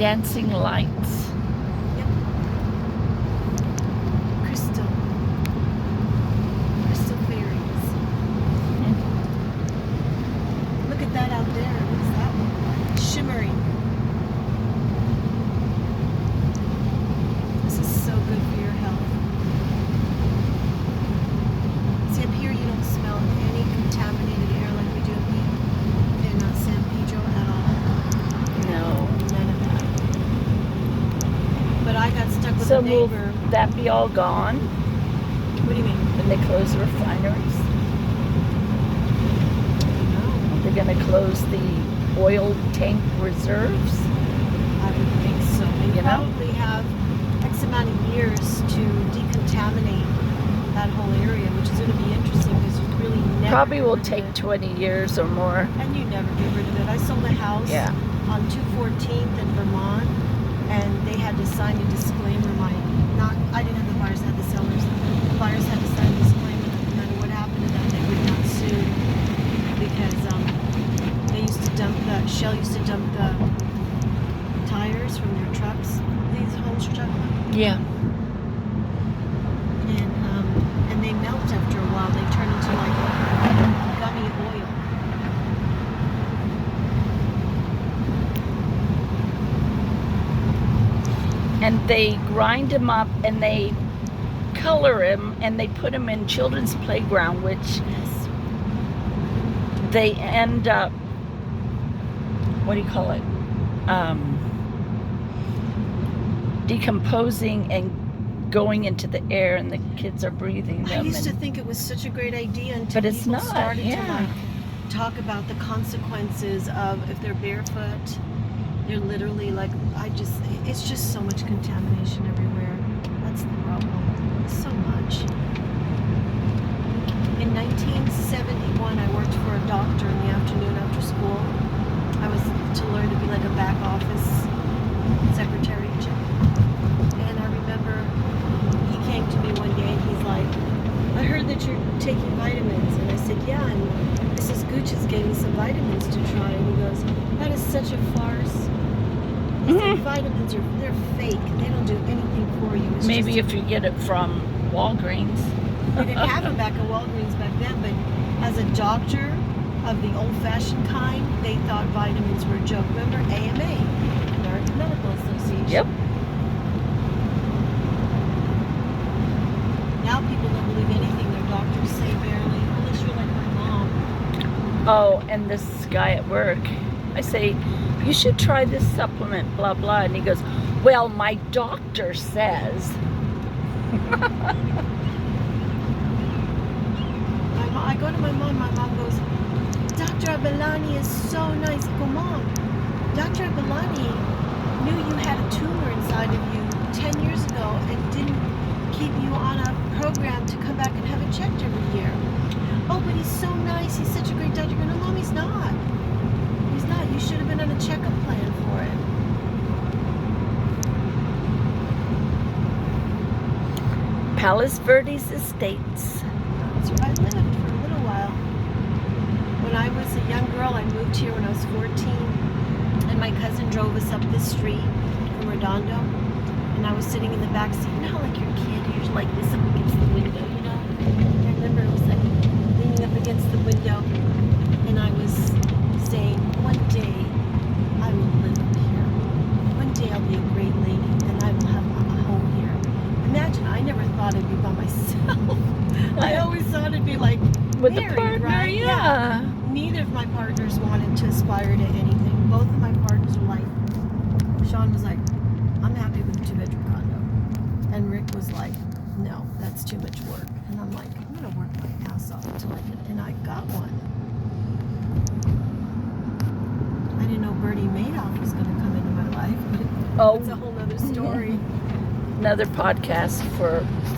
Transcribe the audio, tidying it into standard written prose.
dancing lights. Yep. Crystal fairies. Look at that out there. What's that look like? Shimmering. This is so good for your health. See, up here you don't smell any contaminated air like we do in San Pedro at all. No. None of that. But I got stuck with So a will neighbor. that be all gone What do you mean? when they close the refineries? No, They're going to close the oil tank reserves? I would think so. They You know? probably have X amount of years to decontaminate that whole area, which is going to be interesting because you really never Probably get will rid of take it. 20 years or more. And you never get rid of it. I sold a house Yeah. on 214th in Vermont, and they had to sign a disclaimer. I didn't have the buyers, I had the sellers. The buyers had to sign a disclaimer that no matter what happened to them, they would not sue because Shell used to dump the tires from their trucks. These homes you're talking about? Yeah. And they melt after a while. They turn into like gummy oil. And they grind them up and they color them and they put them in children's playground, which Yes. they end up, what do you call it? Decomposing and going into the air, and the kids are breathing them. I used to and- think it was such a great idea until But it's people not, started to yeah. talk about the consequences of if they're barefoot. They're literally it's just so much contamination everywhere. That's the problem. So much. In 1971, I worked for a doctor in the afternoon after school. I was to learn to be like a back office secretary. And I remember he came to me one day and he's like, I heard that you're taking vitamins. And I said, yeah, and Mrs. Gooch has gave me some vitamins to try. And he goes, that is such a farce. He said, vitamins they're fake. They don't do anything for you. It's Maybe just, if you get it from Walgreens. they didn't have them back at Walgreens back then, but as a doctor of the old-fashioned kind, they thought vitamins were a joke. Remember AMA, American Medical Association? Yep. Now people don't believe anything their doctors say barely, unless you're like my mom. Oh, and this guy at work, I say, you should try this supplement, blah, blah. And he goes, well, my doctor says. I go to my mom goes, Dr. Abelani is so nice. I go, Mom, Dr. Abelani knew you had a tumor inside of you 10 years ago and didn't keep you on a program to come back and have it checked every year. Oh, but he's so nice. He's such a great doctor. No, Mom, he's not. He's not. You should have been on a checkup plan for it. Palos Verdes Estates. That's where I lived for a little while. When I was a young girl, I moved here when I was 14, and my cousin drove us up this street from Redondo, and I was sitting in the back seat. You know how like your kid, you're like this up against the window, you know? I remember it was like leaning up against the window, and I was saying, one day I will live up here. One day I'll be a great lady, and I will have a home here. Imagine, I never thought I'd be by myself. I always thought it'd be like With married, the partner, right? yeah. Neither of my partners wanted to aspire to anything. Both of my partners were like, Sean was like, I'm happy with a 2-bedroom condo. And Rick was like, no, that's too much work. And I'm like, I'm going to work my ass off until I get, and I got one. I didn't know Bernie Madoff was going to come into my life, but Oh. it's a whole other story. Another podcast for